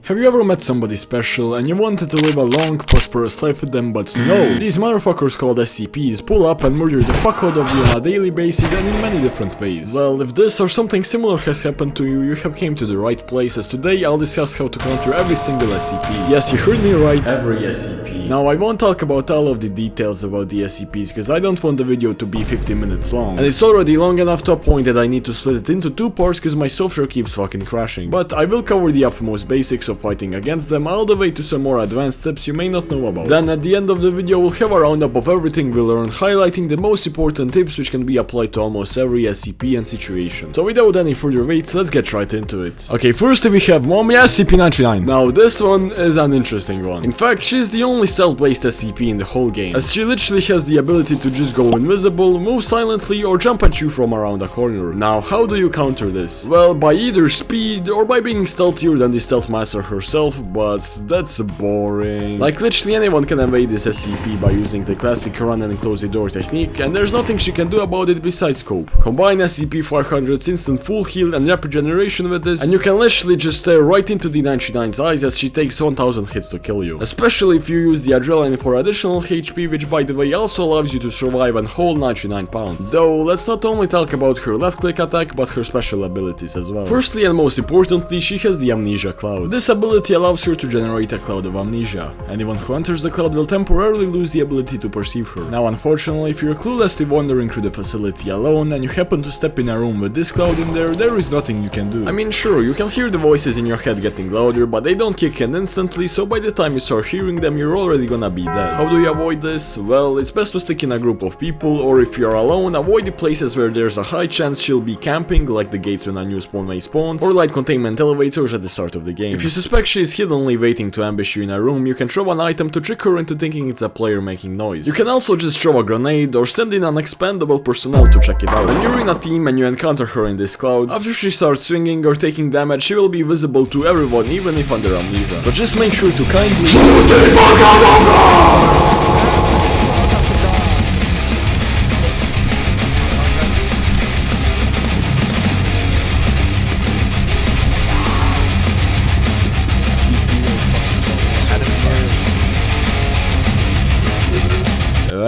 Have you ever met somebody special and you wanted to live a long, prosperous life with them, but no, these motherfuckers called SCPs pull up and murder the fuck out of you on a daily basis and in many different ways? Well, if this or something similar has happened to you, you have came to the right place, as today I'll discuss how to counter every single SCP. Yes, you heard me right, every SCP. Now, I won't talk about all of the details about the SCPs, because I don't want the video to be 50 minutes long. And it's already long enough to a point that I need to split it into two parts because my software keeps fucking crashing. But I will cover the utmost basics of fighting against them, all the way to some more advanced tips you may not know about. Then at the end of the video we'll have a roundup of everything we learned, highlighting the most important tips which can be applied to almost every SCP and situation. So without any further wait, let's get right into it. Okay, first we have Mommy SCP-99. Now this one is an interesting one. In fact, she's the only stealth-based SCP in the whole game, as she literally has the ability to just go invisible, move silently, or jump at you from around a corner. Now, how do you counter this? Well, by either speed or by being stealthier than the stealth master herself, but that's boring. Like, literally anyone can evade this SCP by using the classic run and close the door technique, and there's nothing she can do about it besides cope. Combine SCP-500's instant full heal and rapid generation with this, and you can literally just stare right into the 99's eyes as she takes 1000 hits to kill you. Especially if you use the adrenaline for additional HP, which by the way also allows you to survive and hold 99 pounds. Though, let's not only talk about her left click attack, but her special abilities as well. Firstly and most importantly, she has the Amnesia Cloud. This ability allows her to generate a cloud of amnesia. Anyone who enters the cloud will temporarily lose the ability to perceive her. Now unfortunately, if you're cluelessly wandering through the facility alone and you happen to step in a room with this cloud in there is nothing you can do. I mean, sure, you can hear the voices in your head getting louder, but they don't kick in instantly, so by the time you start hearing them, you're already gonna be dead. How do you avoid this? Well, it's best to stick in a group of people, or if you're alone, avoid the places where there's a high chance she'll be camping, like the gates when a new spawn may spawn, or light containment elevators at the start of the game. If you suspect she's hiddenly waiting to ambush you in a room, you can throw an item to trick her into thinking it's a player making noise. You can also just throw a grenade or send in an expendable personnel to check it out. When you're in a team and you encounter her in this cloud, after she starts swinging or taking damage, she will be visible to everyone, even if under amnesia. So just make sure to kindly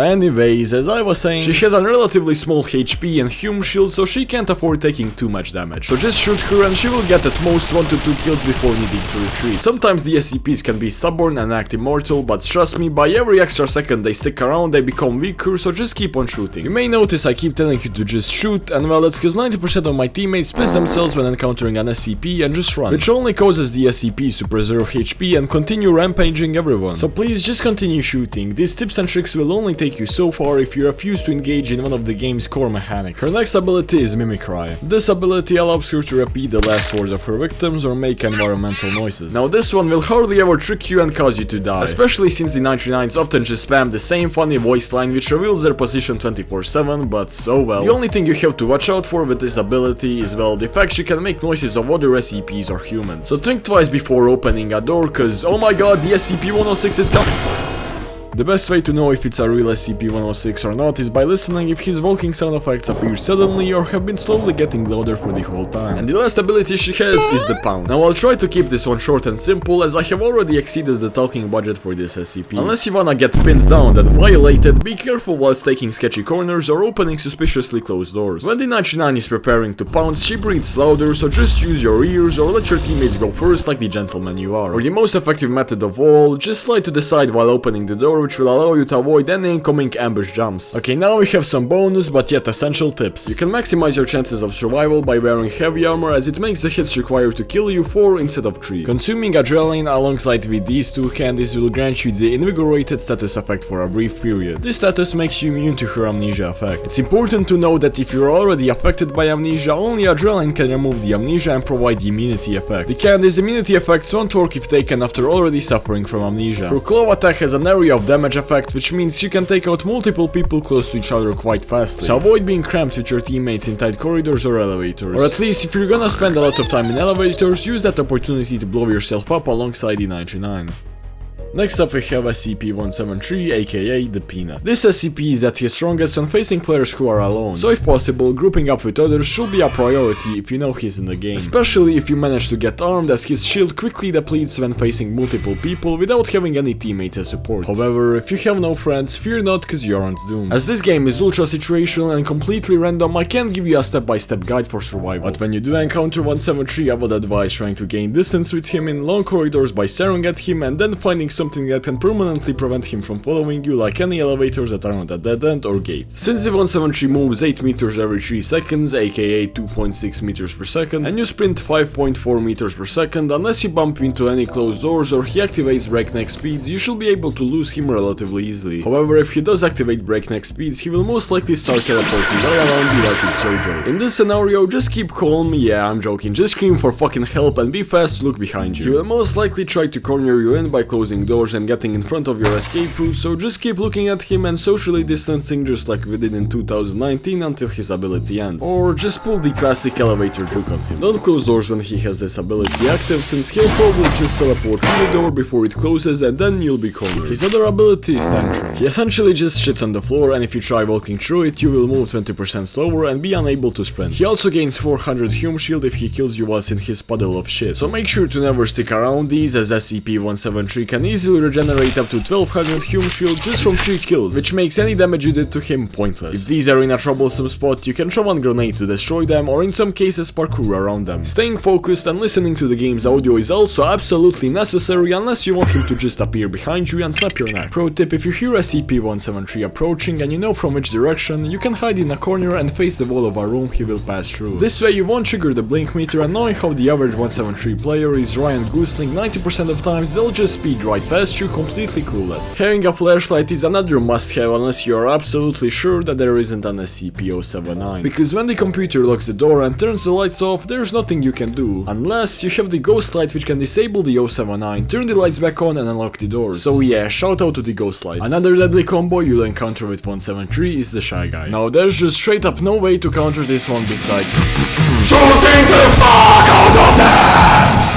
Anyways, as I was saying, she has a relatively small HP and Hume shield, so she can't afford taking too much damage. So just shoot her and she will get at most 1 to 2 kills before needing to retreat. Sometimes the SCPs can be stubborn and act immortal, but trust me, by every extra second they stick around, they become weaker, so just keep on shooting. You may notice I keep telling you to just shoot, and well, it's cause 90% of my teammates piss themselves when encountering an SCP and just run, which only causes the SCPs to preserve HP and continue rampaging everyone. So please just continue shooting. These tips and tricks will only take you so far if you refuse to engage in one of the game's core mechanics. Her next ability is Mimicry. This ability allows her to repeat the last words of her victims or make environmental noises. Now this one will hardly ever trick you and cause you to die, especially since the 99s often just spam the same funny voice line which reveals their position 24/7, but oh well. The only thing you have to watch out for with this ability is, well, the fact she can make noises of other SCPs or humans. So think twice before opening a door, cause oh my god, the SCP-106 is coming! The best way to know if it's a real SCP-106 or not is by listening if his walking sound effects appear suddenly or have been slowly getting louder for the whole time. And the last ability she has is the Pounce. Now I'll try to keep this one short and simple, as I have already exceeded the talking budget for this SCP. Unless you wanna get pinned down and violated, be careful whilst taking sketchy corners or opening suspiciously closed doors. When the 99 is preparing to pounce, she breathes louder, so just use your ears or let your teammates go first like the gentleman you are. Or the most effective method of all, just slide to the side while opening the door, which will allow you to avoid any incoming ambush jumps. Okay, now we have some bonus but yet essential tips. You can maximize your chances of survival by wearing heavy armor, as it makes the hits required to kill you 4 instead of 3. Consuming adrenaline alongside with these two candies will grant you the invigorated status effect for a brief period. This status makes you immune to her amnesia effect. It's important to know that if you're already affected by amnesia, only adrenaline can remove the amnesia and provide the immunity effect. The candy's immunity effects won't work if taken after already suffering from amnesia. Her claw attack has an area of damage effect, which means you can take out multiple people close to each other quite fastly. So avoid being cramped with your teammates in tight corridors or elevators. Or at least if you're gonna spend a lot of time in elevators, use that opportunity to blow yourself up alongside the 99. Next up we have SCP-173, aka the Peanut. This SCP is at his strongest when facing players who are alone, so if possible, grouping up with others should be a priority if you know he's in the game. Especially if you manage to get armed, as his shield quickly depletes when facing multiple people without having any teammates as support. However, if you have no friends, fear not, cause you aren't doomed. As this game is ultra situational and completely random, I can't give you a step-by-step guide for survival. But when you do encounter 173, I would advise trying to gain distance with him in long corridors by staring at him and then finding something that can permanently prevent him from following you, like any elevators that aren't a dead end or gates. Since the 173 moves 8 meters every 3 seconds, aka 2.6 meters per second, and you sprint 5.4 meters per second, unless you bump into any closed doors or he activates breakneck speeds, you should be able to lose him relatively easily. However, if he does activate breakneck speeds, he will most likely start teleporting all around you like it's JoJo. In this scenario, just keep calm, yeah, I'm joking, just scream for fucking help and be fast to look behind you. He will most likely try to corner you in by closing doors and getting in front of your escape route, so just keep looking at him and socially distancing just like we did in 2019 until his ability ends. Or just pull the classic elevator trick on him. Don't close doors when he has this ability active, since he'll probably just teleport through the door before it closes and then you'll be cornered. His other ability is Tantrum. He essentially just shits on the floor, and if you try walking through it, you will move 20% slower and be unable to sprint. He also gains 400 Hume Shield if he kills you whilst in his puddle of shit. So make sure to never stick around these, as SCP-173 can easily regenerate up to 1200 Hume Shield just from 3 kills, which makes any damage you did to him pointless. If these are in a troublesome spot, you can throw one grenade to destroy them, or in some cases parkour around them. Staying focused and listening to the game's audio is also absolutely necessary, unless you want him to just appear behind you and snap your neck. Pro tip: if you hear SCP-173 approaching and you know from which direction, you can hide in a corner and face the wall of a room he will pass through. This way you won't trigger the blink meter, and knowing how the average 173 player is Ryan Gosling, 90% of times they'll just speed right past you completely clueless. Having a flashlight is another must-have unless you are absolutely sure that there isn't an SCP-079, because when the computer locks the door and turns the lights off, there's nothing you can do, unless you have the ghost light, which can disable the 079, turn the lights back on and unlock the doors. So yeah, shout out to the ghost light. Another deadly combo you'll encounter with 173 is the Shy Guy. Now there's just straight up no way to counter this one besides shooting the fuck out of them!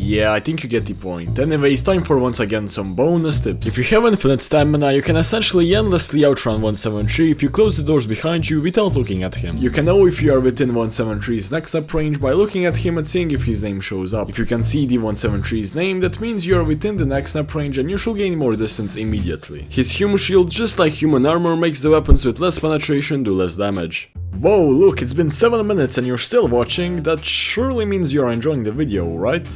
Yeah, I think you get the point. Anyways, time for once again some bonus tips. If you have infinite stamina, you can essentially endlessly outrun 173 if you close the doors behind you without looking at him. You can know if you are within 173's next up range by looking at him and seeing if his name shows up. If you can see the 173's name, that means you are within the next up range and you should gain more distance immediately. His Human Shield, just like human armor, makes the weapons with less penetration do less damage. Whoa, look, it's been 7 minutes and you're still watching. That surely means you're enjoying the video, right?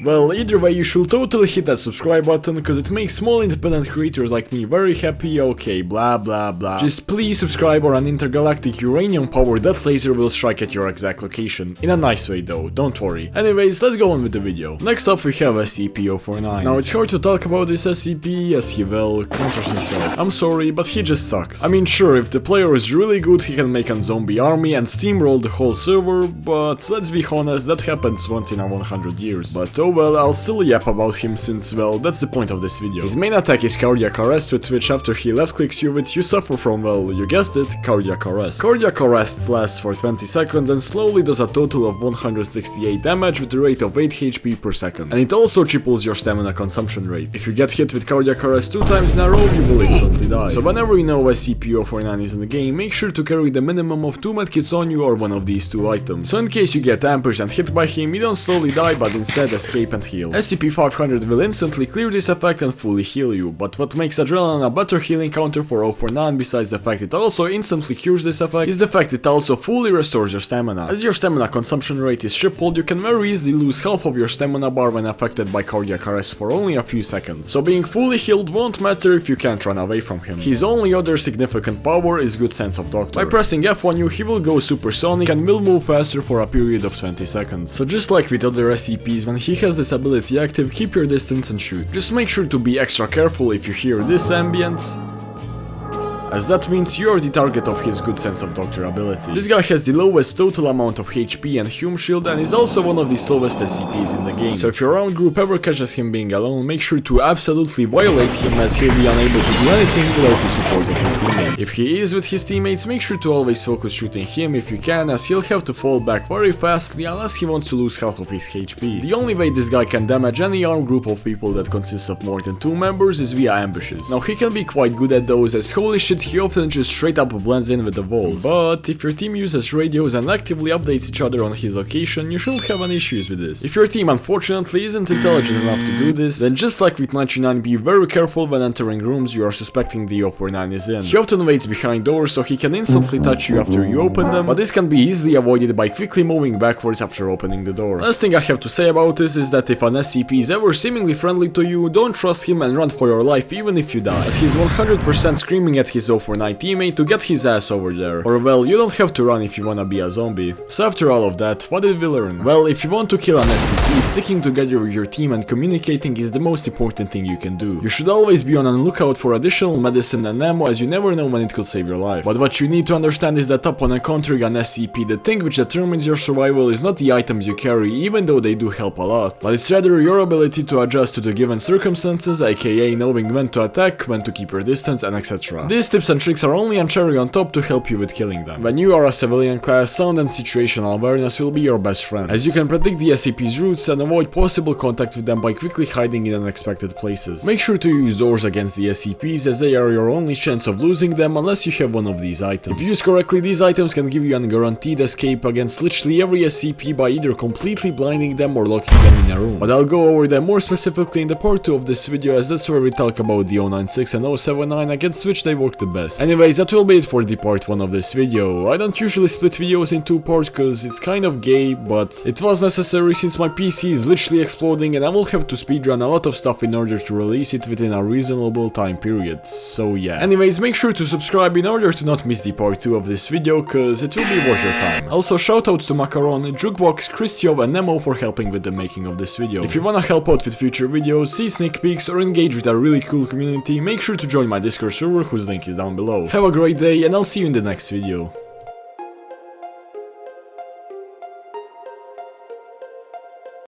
Well, either way, you should totally hit that subscribe button, cause it makes small independent creators like me very happy. Okay, blah blah blah. Just please subscribe or an intergalactic uranium-powered death laser will strike at your exact location. In a nice way though, don't worry. Anyways, let's go on with the video. Next up we have SCP-049. Now it's hard to talk about this SCP as he well counters himself. I'm sorry, but he just sucks. I mean, sure, if the player is really good, he can make a zombie army and steamroll the whole server, but let's be honest, that happens once in a 100 years. But oh well, I'll still yap about him since, well, that's the point of this video. His main attack is Cardiac Arrest, with which after he left clicks you with, you suffer from, well, you guessed it, Cardiac Arrest. Cardiac Arrest lasts for 20 seconds and slowly does a total of 168 damage with a rate of 8 HP per second. And it also triples your stamina consumption rate. If you get hit with Cardiac Arrest 2 times in a row, you will instantly die. So whenever you know SCP-049 is in the game, make sure to carry the minimum of 2 medkits on you or one of these 2 items. So in case you get ambushed and hit by him, you don't slowly die but instead escape and heal. SCP-500 will instantly clear this effect and fully heal you, but what makes Adrenaline a better healing counter for 049 besides the fact it also instantly cures this effect is the fact it also fully restores your stamina. As your stamina consumption rate is tripled, you can very easily lose half of your stamina bar when affected by Cardiac Arrest for only a few seconds. So being fully healed won't matter if you can't run away from him. His only other significant power is Good Sense of Doctor. By pressing F on you, he will go supersonic and will move faster for a period of 20 seconds. So just like with other SCPs, when he has this ability active, keep your distance and shoot. Just make sure to be extra careful if you hear this ambience. as that means you're the target of his good sense of doctor ability. This guy has the lowest total amount of HP and Hume Shield and is also one of the slowest SCPs in the game. So if your round group ever catches him being alone, make sure to absolutely violate him, as he'll be unable to do anything without the support of his teammates. If he is with his teammates, make sure to always focus shooting him if you can, as he'll have to fall back very fastly unless he wants to lose half of his HP. The only way this guy can damage any armed group of people that consists of more than 2 members is via ambushes. Now he can be quite good at those, as holy shit he often just straight up blends in with the walls. But if your team uses radios and actively updates each other on his location, you shouldn't have any issues with this. If your team unfortunately isn't intelligent enough to do this, then just like with 99, be very careful when entering rooms you are suspecting the 049 is in. He often waits behind doors so he can instantly touch you after you open them, but this can be easily avoided by quickly moving backwards after opening the door. Last thing I have to say about this is that if an SCP is ever seemingly friendly to you, don't trust him and run for your life even if you die, as he's 100% screaming at his 049 teammate to get his ass over there. Or well, you don't have to run if you wanna be a zombie. So after all of that, what did we learn? Well, if you want to kill an SCP, sticking together with your team and communicating is the most important thing you can do. You should always be on the lookout for additional medicine and ammo, as you never know when it could save your life. But what you need to understand is that upon encountering an SCP, the thing which determines your survival is not the items you carry, even though they do help a lot, but it's rather your ability to adjust to the given circumstances, aka knowing when to attack, when to keep your distance, and etc. These tips and tricks are only a cherry on top to help you with killing them. When you are a civilian class, sound and situational awareness will be your best friend, as you can predict the SCP's routes and avoid possible contact with them by quickly hiding in unexpected places. Make sure to use doors against the SCPs, as they are your only chance of losing them unless you have one of these items. If used correctly, these items can give you a guaranteed escape against literally every SCP by either completely blinding them or locking them in a room. But I'll go over them more specifically in the part 2 of this video, as that's where we talk about the 096 and 079 against which they work the best. Anyways, that will be it for the part 1 of this video. I don't usually split videos in 2 parts cause it's kind of gay, but it was necessary since my PC is literally exploding and I will have to speedrun a lot of stuff in order to release it within a reasonable time period. So yeah. Anyways, make sure to subscribe in order to not miss the part 2 of this video, cause it will be worth your time. Also, shoutouts to Macaron, Jukebox, Christio and Nemo for helping with the making of this video. If you wanna help out with future videos, see sneak peeks or engage with a really cool community, make sure to join my Discord server whose link is down below. Have a great day and I'll see you in the next video.